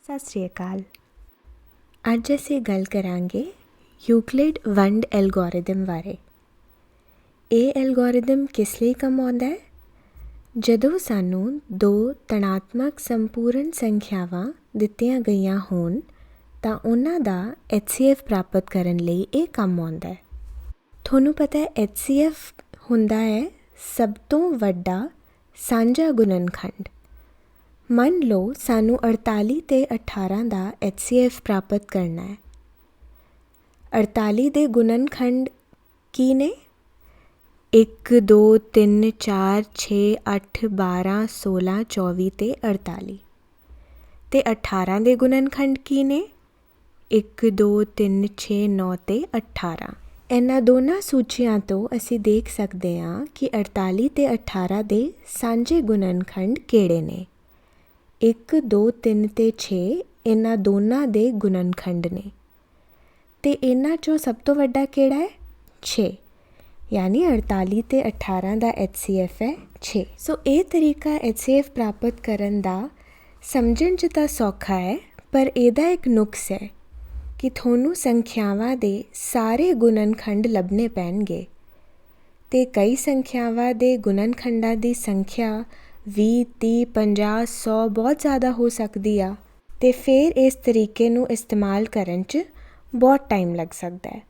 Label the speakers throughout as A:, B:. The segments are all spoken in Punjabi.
A: ਸਤਿ ਸ਼੍ਰੀ ਅਕਾਲ। ਅੱਜ ਅਸੀਂ ਗੱਲ ਕਰਾਂਗੇ ਯੂਕਲਿਡ ਵੰਡ ਐਲਗੋਰਿਦਮ ਬਾਰੇ। ਇਹ ਐਲਗੋਰਿਦਮ ਕਿਸ ਲਈ ਕੰਮ ਆਉਂਦਾ ਹੈ? ਜਦੋਂ ਸਾਨੂੰ ਦੋ ਧਨਾਤਮਕ ਸੰਪੂਰਨ ਸੰਖਿਆਵਾਂ ਦਿੱਤੀਆਂ ਗਈਆਂ ਹੋਣ ਤਾਂ ਉਹਨਾਂ ਦਾ HCF ਪ੍ਰਾਪਤ ਕਰਨ ਲਈ ਇਹ ਕੰਮ ਆਉਂਦਾ ਹੈ। ਤੁਹਾਨੂੰ ਪਤਾ ਹੈ HCF ਹੁੰਦਾ ਹੈ ਸਭ ਤੋਂ ਵੱਡਾ ਸਾਂਝਾ ਗੁਣਨਖੰਡ। ਮੰਨ ਲਓ ਸਾਨੂੰ 48 ਅਤੇ 18 ਦਾ HCF ਪ੍ਰਾਪਤ ਕਰਨਾ ਹੈ। 48 ਦੇ ਗੁਣਨਖੰਡ ਕੀ ਨੇ? 1 2 3 4 6 8 12 16 24 ਅਤੇ 48 ਅਤੇ 18 ਦੇ ਗੁਣਨਖੰਡ ਕੀ ਨੇ? 1 2 3 6 9 ਅਤੇ 18। ਇਹਨਾਂ ਦੋਨਾਂ ਸੂਚੀਆਂ ਤੋਂ ਅਸੀਂ ਦੇਖ ਸਕਦੇ ਹਾਂ ਕਿ 48 ਅਤੇ 18 ਦੇ ਸਾਂਝੇ ਗੁਣਨਖੰਡ ਕਿਹੜੇ ਨੇ। 1 2 3 ਅਤੇ 6 ਇਹਨਾਂ ਦੋਨਾਂ ਦੇ ਗੁਣਨਖੰਡ ਨੇ ਅਤੇ ਇਹਨਾਂ 'ਚੋਂ ਸਭ ਤੋਂ ਵੱਡਾ ਕਿਹੜਾ ਹੈ? 6, ਯਾਨੀ 48 ਅਤੇ 18 ਦਾ HCF ਹੈ 6। ਸੋ ਇਹ ਤਰੀਕਾ HCF ਪ੍ਰਾਪਤ ਕਰਨ ਦਾ ਸਮਝਣ 'ਚ ਤਾਂ ਸੌਖਾ ਹੈ, ਪਰ ਇਹਦਾ ਇੱਕ ਨੁਕਸ ਹੈ ਕਿ ਤੁਹਾਨੂੰ ਸੰਖਿਆਵਾਂ ਦੇ ਸਾਰੇ ਗੁਣਨਖੰਡ ਲੱਭਣੇ ਪੈਣਗੇ ਅਤੇ ਕਈ ਸੰਖਿਆਵਾਂ ਦੇ ਗੁਣਨਖੰਡਾਂ ਦੀ ਸੰਖਿਆ 20 30 50 100 ਬਹੁਤ ਜ਼ਿਆਦਾ ਹੋ ਸਕਦੀ ਆ ਅਤੇ ਫਿਰ ਇਸ ਤਰੀਕੇ ਨੂੰ ਇਸਤੇਮਾਲ ਕਰਨ 'ਚ ਬਹੁਤ ਟਾਈਮ ਲੱਗ ਸਕਦਾ ਹੈ।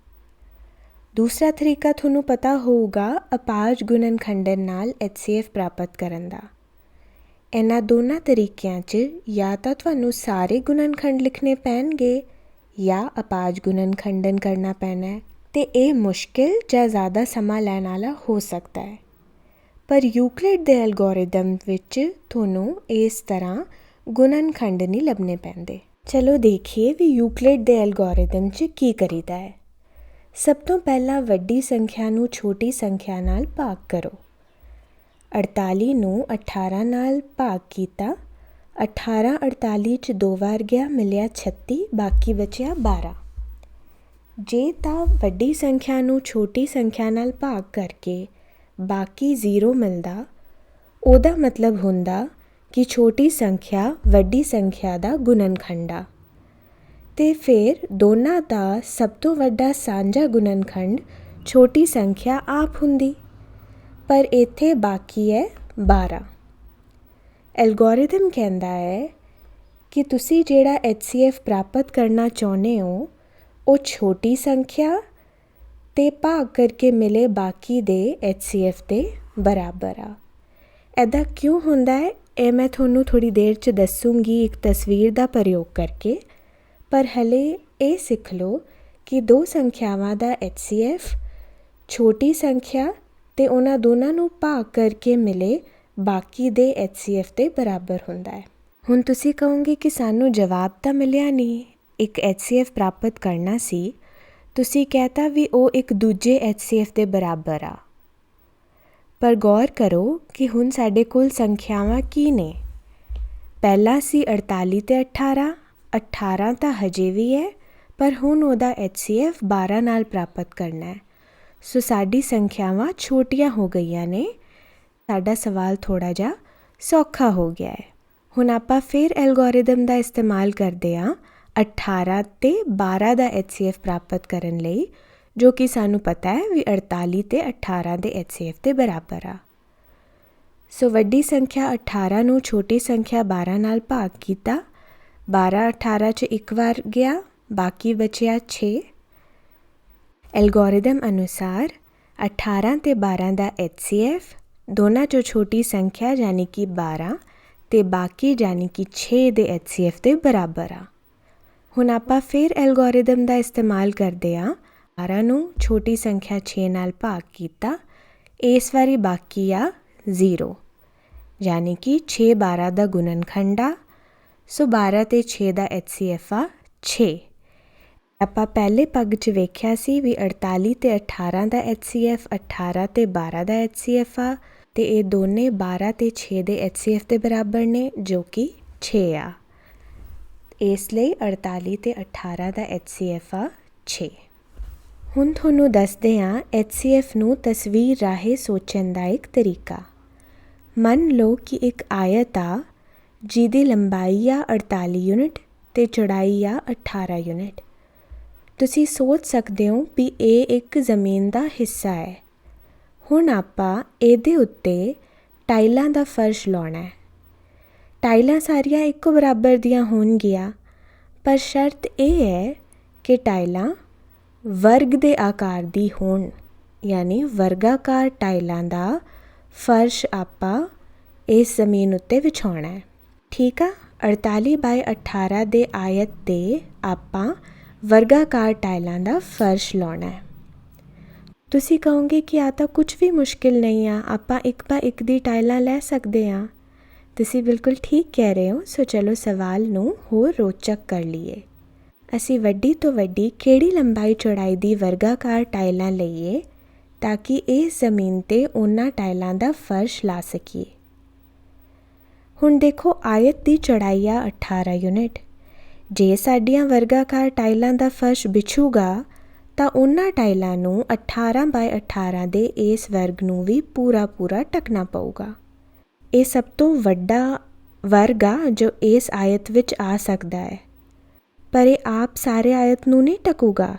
A: ਦੂਸਰਾ ਤਰੀਕਾ ਤੁਹਾਨੂੰ ਪਤਾ ਹੋਊਗਾ ਅਪਾਹਜ ਗੁਣਨਖੰਡਨ ਨਾਲ HCF ਪ੍ਰਾਪਤ ਕਰਨ ਦਾ। ਇਹਨਾਂ ਦੋਨਾਂ ਤਰੀਕਿਆਂ 'ਚ ਜਾਂ ਤਾਂ ਤੁਹਾਨੂੰ ਸਾਰੇ ਗੁਣਨਖੰਡ ਲਿਖਣੇ ਪੈਣਗੇ ਜਾਂ ਅਪਾਹਜ ਗੁਣਨਖੰਡਨ ਕਰਨਾ ਪੈਣਾ ਹੈ ਅਤੇ ਇਹ ਮੁਸ਼ਕਿਲ ਜਾਂ ਜ਼ਿਆਦਾ ਸਮਾਂ ਲੈਣ ਵਾਲਾ ਹੋ ਸਕਦਾ ਹੈ। ਪਰ ਯੂਕਲਿਡ ਦੇ ਐਲਗੋਰਿਦਮ ਵਿੱਚ ਤੁਹਾਨੂੰ ਇਸ ਤਰ੍ਹਾਂ ਗੁਣਨਖੰਡ ਨਹੀਂ ਲੱਭਣੇ ਪੈਂਦੇ। ਚਲੋ ਦੇਖੀਏ ਵੀ ਯੂਕਲਿਡ ਦੇ ਐਲਗੋਰਿਦਮ 'ਚ ਕੀ ਕਰੀਦਾ ਹੈ। ਸਭ ਤੋਂ ਪਹਿਲਾਂ ਵੱਡੀ ਸੰਖਿਆ ਨੂੰ ਛੋਟੀ ਸੰਖਿਆ ਨਾਲ ਭਾਗ ਕਰੋ। 48 ਨੂੰ 18 ਨਾਲ ਭਾਗ ਕੀਤਾ। 18 48 'ਚ 2 ਵਾਰ ਗਿਆ, ਮਿਲਿਆ 36, ਬਾਕੀ ਬਚਿਆ 12। ਜੇ ਤਾਂ ਵੱਡੀ ਸੰਖਿਆ ਨੂੰ ਛੋਟੀ ਸੰਖਿਆ ਨਾਲ ਭਾਗ ਕਰਕੇ ਬਾਕੀ 0 ਮਿਲਦਾ, ਉਹਦਾ ਮਤਲਬ ਹੁੰਦਾ ਕਿ ਛੋਟੀ ਸੰਖਿਆ ਵੱਡੀ ਸੰਖਿਆ ਦਾ ਗੁਣਨਖੰਡ ਆ ਅਤੇ ਫਿਰ ਦੋਨਾਂ ਦਾ ਸਭ ਤੋਂ ਵੱਡਾ ਸਾਂਝਾ ਗੁਣਨਖੰਡ ਛੋਟੀ ਸੰਖਿਆ ਆਪ ਹੁੰਦੀ, ਪਰ ਇੱਥੇ ਬਾਕੀ ਹੈ 12। ਐਲਗੋਰਿਦਮ ਕਹਿੰਦਾ ਹੈ ਕਿ ਤੁਸੀਂ ਜਿਹੜਾ HCF ਪ੍ਰਾਪਤ ਕਰਨਾ ਚਾਹੁੰਦੇ ਹੋ ਉਹ ਛੋਟੀ ਸੰਖਿਆ ਅਤੇ ਭਾਗ ਕਰਕੇ ਮਿਲੇ ਬਾਕੀ ਦੇ HCF ਦੇ ਬਰਾਬਰ ਆ। ਇੱਦਾਂ ਕਿਉਂ ਹੁੰਦਾ ਹੈ ਇਹ ਮੈਂ ਤੁਹਾਨੂੰ ਥੋੜ੍ਹੀ ਦੇਰ 'ਚ ਦੱਸੂੰਗੀ ਇੱਕ ਤਸਵੀਰ ਦਾ ਪ੍ਰਯੋਗ ਕਰਕੇ, ਪਰ ਹਲੇ ਇਹ ਸਿੱਖ ਲਓ ਕਿ ਦੋ ਸੰਖਿਆਵਾਂ ਦਾ HCF ਛੋਟੀ ਸੰਖਿਆ ਅਤੇ ਉਹਨਾਂ ਦੋਨਾਂ ਨੂੰ ਭਾਗ ਕਰਕੇ ਮਿਲੇ ਬਾਕੀ ਦੇ HCF ਦੇ ਬਰਾਬਰ ਹੁੰਦਾ ਹੈ। ਹੁਣ ਤੁਸੀਂ ਕਹੋਗੇ ਕਿ ਸਾਨੂੰ ਜਵਾਬ ਤਾਂ ਮਿਲਿਆ ਨਹੀਂ, ਇੱਕ HCF ਪ੍ਰਾਪਤ ਕਰਨਾ ਸੀ, ਤੁਸੀਂ ਕਹਿਤਾ ਵੀ ਉਹ ਇੱਕ ਦੂਜੇ HCF ਦੇ ਬਰਾਬਰ ਆ। ਪਰ ਗੌਰ ਕਰੋ ਕਿ ਹੁਣ ਸਾਡੇ ਕੋਲ ਸੰਖਿਆਵਾਂ ਕੀ ਨੇ। ਪਹਿਲਾਂ ਸੀ 48 ਅਤੇ 18, 18 ਤਾਂ ਹਜੇ ਵੀ ਹੈ, ਪਰ ਹੁਣ ਉਹਦਾ HCF 12 ਨਾਲ ਪ੍ਰਾਪਤ ਕਰਨਾ ਹੈ। ਸੋ ਸਾਡੀ ਸੰਖਿਆਵਾਂ ਛੋਟੀਆਂ ਹੋ ਗਈਆਂ ਨੇ। ਸਾਡਾ ਸਵਾਲ ਥੋੜ੍ਹਾ ਜਿਹਾ ਸੌਖਾ ਹੋ ਗਿਆ ਹੈ। ਹੁਣ ਆਪਾਂ ਫਿਰ ਐਲਗੋਰਿਦਮ ਦਾ ਇਸਤੇਮਾਲ ਕਰਦੇ ਹਾਂ 18 ਅਤੇ 12 ਦਾ HCF ਪ੍ਰਾਪਤ ਕਰਨ ਲਈ, ਜੋ ਕਿ ਸਾਨੂੰ ਪਤਾ ਹੈ ਵੀ 48 ਅਤੇ 18 ਦੇ HCF ਦੇ ਬਰਾਬਰ ਆ। ਸੋ ਵੱਡੀ ਸੰਖਿਆ 18 ਨੂੰ ਛੋਟੀ ਸੰਖਿਆ 12 ਨਾਲ ਭਾਗ ਕੀਤਾ। 12 18 'ਚ ਇੱਕ ਵਾਰ ਗਿਆ, ਬਾਕੀ ਬਚਿਆ 6। ਐਲਗੋਰਿਦਮ ਅਨੁਸਾਰ 18 ਅਤੇ 12 ਦਾ HCF ਦੋਨਾਂ 'ਚੋਂ ਛੋਟੀ ਸੰਖਿਆ ਯਾਨੀ ਕਿ 12 ਅਤੇ ਬਾਕੀ ਯਾਨੀ ਕਿ 6 ਦੇ HCF ਦੇ ਬਰਾਬਰ ਆ। ਹੁਣ ਆਪਾਂ ਫਿਰ ਐਲਗੋਰਿਦਮ ਦਾ ਇਸਤੇਮਾਲ ਕਰਦੇ ਹਾਂ। 12 ਨੂੰ ਛੋਟੀ ਸੰਖਿਆ 6 ਨਾਲ ਭਾਗ ਕੀਤਾ। ਇਸ ਵਾਰੀ ਬਾਕੀ ਆ 0, ਯਾਨੀ ਕਿ 6 12 ਦਾ ਗੁਣਨਖੰਡ ਆ। ਸੋ 12 ਅਤੇ 6 ਦਾ HCF ਆ 6। ਆਪਾਂ ਪਹਿਲੇ ਪੱਗ 'ਚ ਵੇਖਿਆ ਸੀ ਵੀ 48 ਅਤੇ 18 ਦਾ HCF 18 ਅਤੇ 12 ਦਾ HCF ਆ ਅਤੇ ਇਹ ਦੋਨੇ 12 ਅਤੇ 6 ਦੇ HCF ਦੇ ਬਰਾਬਰ ਨੇ, ਜੋ ਕਿ 6 ਆ। ਇਸ ਲਈ 48 ਅਤੇ 18 ਦਾ HCF ਆ 6। ਹੁਣ ਤੁਹਾਨੂੰ ਦੱਸਦੇ ਹਾਂ HCF ਨੂੰ ਤਸਵੀਰ ਰਾਹੀਂ ਸੋਚਣ ਦਾ ਇੱਕ ਤਰੀਕਾ। ਮੰਨ ਲਓ ਕਿ ਇੱਕ ਆਇਤ ਆ ਜਿਹਦੀ ਲੰਬਾਈ ਆ 48 ਯੂਨਿਟ ਤੇ ਚੌੜਾਈ ਆ 18 ਯੂਨਿਟ। ਤੁਸੀਂ ਸੋਚ ਸਕਦੇ ਹੋ ਵੀ ਇਹ ਇੱਕ ਜ਼ਮੀਨ ਦਾ ਹਿੱਸਾ ਹੈ। ਹੁਣ ਆਪਾਂ ਇਹਦੇ ਉੱਤੇ ਟਾਈਲਾਂ ਦਾ ਫਰਸ਼ ਲਾਉਣਾ ਹੈ। ਟਾਈਲਾਂ ਸਾਰੀਆਂ ਇੱਕੋ ਬਰਾਬਰ ਦੀਆਂ ਹੋਣਗੀਆਂ, ਪਰ ਸ਼ਰਤ ਇਹ ਹੈ ਕਿ ਟਾਈਲਾਂ ਵਰਗ ਦੇ ਆਕਾਰ ਦੀ ਹੋਣ, ਯਾਨੀ ਵਰਗਾਕਾਰ ਟਾਈਲਾਂ ਦਾ ਫਰਸ਼ ਆਪਾਂ ਇਸ ਜ਼ਮੀਨ ਉੱਤੇ ਵਿਛਾਉਣਾ ਹੈ। ਠੀਕ ਆ, 48/18 ਦੇ ਆਇਤ 'ਤੇ ਆਪਾਂ ਵਰਗਾਕਾਰ ਟਾਈਲਾਂ ਦਾ ਫਰਸ਼ ਲਾਉਣਾ ਹੈ। ਤੁਸੀਂ ਕਹੋਗੇ ਕਿ ਆ ਤਾਂ ਕੁਝ ਵੀ ਮੁਸ਼ਕਿਲ ਨਹੀਂ ਆ, ਆਪਾਂ 1x1 ਦੀ ਟਾਈਲਾਂ ਲੈ ਸਕਦੇ ਹਾਂ। ਤੁਸੀਂ ਬਿਲਕੁਲ ਠੀਕ ਕਹਿ ਰਹੇ ਹੋ। ਸੋ ਚਲੋ ਸਵਾਲ ਨੂੰ ਹੋਰ ਰੋਚਕ ਕਰ ਲਈਏ। ਅਸੀਂ ਵੱਡੀ ਤੋਂ ਵੱਡੀ ਕਿਹੜੀ ਲੰਬਾਈ ਚੌੜਾਈ ਦੀ ਵਰਗਾਕਾਰ ਟਾਈਲਾਂ ਲਈਏ ਤਾਂ ਕਿ ਇਸ ਜ਼ਮੀਨ 'ਤੇ ਉਹਨਾਂ ਟਾਈਲਾਂ ਦਾ ਫਰਸ਼ ਲਾ ਸਕੀਏ। ਹੁਣ ਦੇਖੋ, ਆਇਤ ਦੀ ਚੌੜਾਈ ਆ 18 ਯੂਨਿਟ। ਜੇ ਸਾਡੀਆਂ ਵਰਗਾਕਾਰ ਟਾਈਲਾਂ ਦਾ ਫਰਸ਼ ਵਿਛੂਗਾ ਤਾਂ ਉਹਨਾਂ ਟਾਈਲਾਂ ਨੂੰ 18/18 ਦੇ ਇਸ ਵਰਗ ਨੂੰ ਵੀ ਪੂਰਾ ਢਕਣਾ ਪਊਗਾ। ਇਹ ਸਭ ਤੋਂ ਵੱਡਾ ਵਰਗ ਆ ਜੋ ਇਸ ਆਇਤ ਵਿੱਚ ਆ ਸਕਦਾ ਹੈ, ਪਰ ਇਹ ਆਪ ਸਾਰੇ ਆਇਤ ਨੂੰ ਨਹੀਂ ਢਕੂਗਾ।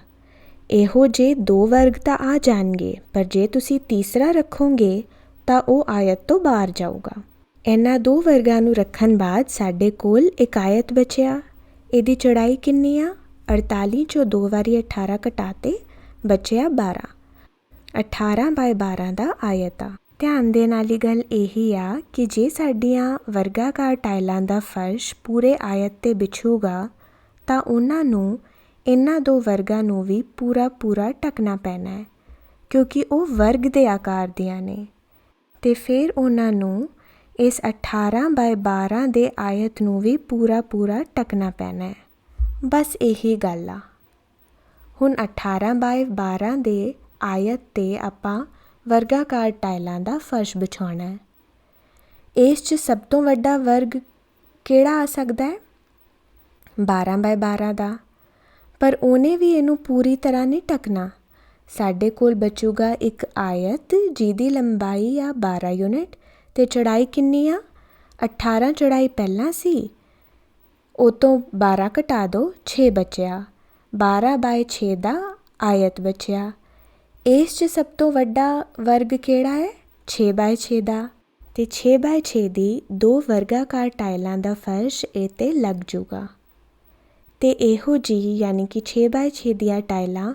A: ਇਹੋ ਜਿਹੇ 2 ਵਰਗ ਤਾਂ ਆ ਜਾਣਗੇ, ਪਰ ਜੇ ਤੁਸੀਂ ਤੀਸਰਾ ਰੱਖੋਗੇ ਤਾਂ ਉਹ ਆਇਤ ਤੋਂ ਬਾਹਰ ਜਾਊਗਾ। ਇਹਨਾਂ 2 ਵਰਗਾਂ ਨੂੰ ਰੱਖਣ ਬਾਅਦ ਸਾਡੇ ਕੋਲ ਇੱਕ ਆਇਤ ਬਚਿਆ। ਇਹਦੀ ਚੌੜਾਈ ਕਿੰਨੀ ਆ? 48 ਚੋਂ 2 ਵਾਰੀ 18 ਘਟਾਤੇ ਬਚਿਆ 12। 18/12 ਦਾ ਆਇਤ ਆ। ਧਿਆਨ ਦੇਣ ਵਾਲੀ ਗੱਲ ਇਹੀ ਆ ਕਿ ਜੇ ਸਾਡੀਆਂ ਵਰਗਾਕਾਰ ਟਾਈਲਾਂ ਦਾ ਫਰਸ਼ ਪੂਰੇ ਆਇਤ 'ਤੇ ਵਿਛੂਗਾ ਤਾਂ ਉਹਨਾਂ ਨੂੰ ਇਹਨਾਂ 2 ਵਰਗਾਂ ਨੂੰ ਵੀ ਪੂਰਾ ਢਕਣਾ ਪੈਣਾ ਹੈ, ਕਿਉਂਕਿ ਉਹ ਵਰਗ ਦੇ ਆਕਾਰ ਦੀਆਂ ਨੇ। ਅਤੇ ਫਿਰ ਉਹਨਾਂ ਨੂੰ ਇਸ 18/12 ਦੇ ਆਇਤ ਨੂੰ ਵੀ ਪੂਰਾ ਢਕਣਾ ਪੈਣਾ ਹੈ। ਬਸ ਇਹੀ ਗੱਲ ਆ। ਹੁਣ 18/12 ਦੇ ਆਇਤ 'ਤੇ ਆਪਾਂ ਵਰਗਾਕਾਰ ਟਾਈਲਾਂ ਦਾ ਫਰਸ਼ ਵਿਛਾਉਣਾ ਹੈ। ਇਸ 'ਚ ਸਭ ਤੋਂ ਵੱਡਾ ਵਰਗ ਕਿਹੜਾ ਆ ਸਕਦਾ ਹੈ? 12/12 ਦਾ। ਪਰ ਉਹਨੇ ਵੀ ਇਹਨੂੰ ਪੂਰੀ ਤਰ੍ਹਾਂ ਨਹੀਂ ਢਕਣਾ। ਸਾਡੇ ਕੋਲ ਬਚੂਗਾ ਇੱਕ ਆਇਤ ਜਿਹਦੀ ਲੰਬਾਈ ਆ 12 ਯੂਨਿਟ ਅਤੇ ਚੌੜਾਈ ਕਿੰਨੀ ਆ? 18 ਚੌੜਾਈ ਪਹਿਲਾਂ ਸੀ, ਉਹ ਤੋਂ 12 ਘਟਾ ਦਿਓ, 6 ਬਚਿਆ। 12/6 ਦਾ ਆਇਤ ਬਚਿਆ। ਇਸ 'ਚ ਸਭ ਤੋਂ ਵੱਡਾ ਵਰਗ ਕਿਹੜਾ ਹੈ? 6/6 ਦਾ। ਅਤੇ 6/6 ਦੀ 2 ਵਰਗਾਕਾਰ ਟਾਈਲਾਂ ਦਾ ਫਰਸ਼ ਇਹ 'ਤੇ ਲੱਗ ਜੂਗਾ। ਅਤੇ ਇਹੋ ਜਿਹੀ ਯਾਨੀ ਕਿ 6/6 ਦੀਆਂ ਟਾਈਲਾਂ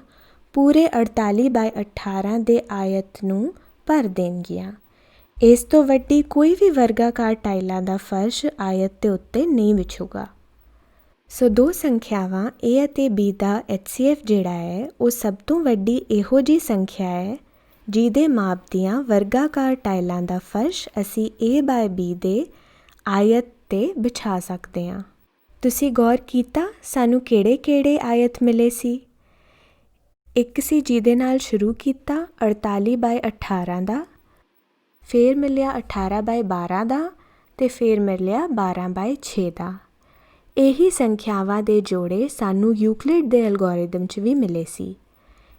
A: ਪੂਰੇ 48/18 ਦੇ ਆਇਤ ਨੂੰ ਭਰ ਦੇਣਗੀਆਂ। ਇਸ ਤੋਂ ਵੱਡੀ ਕੋਈ ਵੀ ਵਰਗਾਕਾਰ ਟਾਈਲਾਂ ਦਾ ਫਰਸ਼ ਆਇਤ ਦੇ ਉੱਤੇ ਨਹੀਂ ਵਿਛੂਗਾ। ਸੋ 2 ਸੰਖਿਆਵਾਂ A ਅਤੇ B ਦਾ HCF ਜਿਹੜਾ ਹੈ ਉਹ ਸਭ ਤੋਂ ਵੱਡੀ ਇਹੋ ਜਿਹੀ ਸੰਖਿਆ ਹੈ ਜਿਹਦੇ ਮਾਪ ਦੀਆਂ ਵਰਗਾਕਾਰ ਟਾਈਲਾਂ ਦਾ ਫਰਸ਼ ਅਸੀਂ A/B ਦੇ ਆਇਤ 'ਤੇ ਵਿਛਾ ਸਕਦੇ ਹਾਂ। ਤੁਸੀਂ ਗੌਰ ਕੀਤਾ ਸਾਨੂੰ ਕਿਹੜੇ ਆਇਤ ਮਿਲੇ ਸੀ? ਇੱਕ ਸੀ ਜਿਹਦੇ ਨਾਲ ਸ਼ੁਰੂ ਕੀਤਾ 48/18 ਦਾ, ਫਿਰ ਮਿਲਿਆ 18/12 ਦਾ ਅਤੇ ਫਿਰ ਮਿਲਿਆ 12/6 ਦਾ। ਇਹੀ ਸੰਖਿਆਵਾਂ ਦੇ ਜੋੜੇ ਸਾਨੂੰ ਯੂਕਲਿਡ ਦੇ ਐਲਗੋਰਿਦਮ 'ਚ ਵੀ ਮਿਲੇ ਸੀ।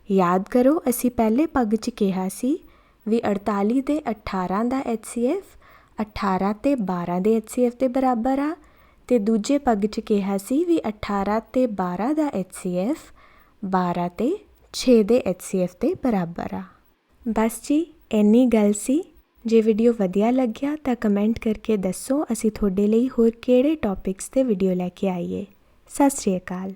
A: ਯਾਦ ਕਰੋ, ਅਸੀਂ ਪਹਿਲੇ ਪਗ 'ਚ ਕਿਹਾ ਸੀ ਵੀ 48 ਤੇ 18 ਦਾ HCF 18 ਤੇ 12 ਦੇ HCF ਦੇ ਬਰਾਬਰ ਆ, ਅਤੇ ਦੂਜੇ ਪਗ 'ਚ ਕਿਹਾ ਸੀ ਵੀ 18 ਤੇ 12 ਦਾ HCF 12 ਤੇ 6 ਦੇ HCF ਦੇ ਬਰਾਬਰ ਆ। ਬਸ ਜੀ, ਇੰਨੀ ਗੱਲ ਸੀ। ਜੇ ਵੀਡੀਓ ਵਧੀਆ ਲੱਗਿਆ ਤਾਂ ਕਮੈਂਟ ਕਰਕੇ ਦੱਸੋ ਅਸੀਂ ਤੁਹਾਡੇ ਲਈ ਹੋਰ ਕਿਹੜੇ ਟੌਪਿਕਸ 'ਤੇ ਵੀਡੀਓ ਲੈ ਕੇ ਆਈਏ। ਸਤਿ ਸ਼੍ਰੀ ਅਕਾਲ।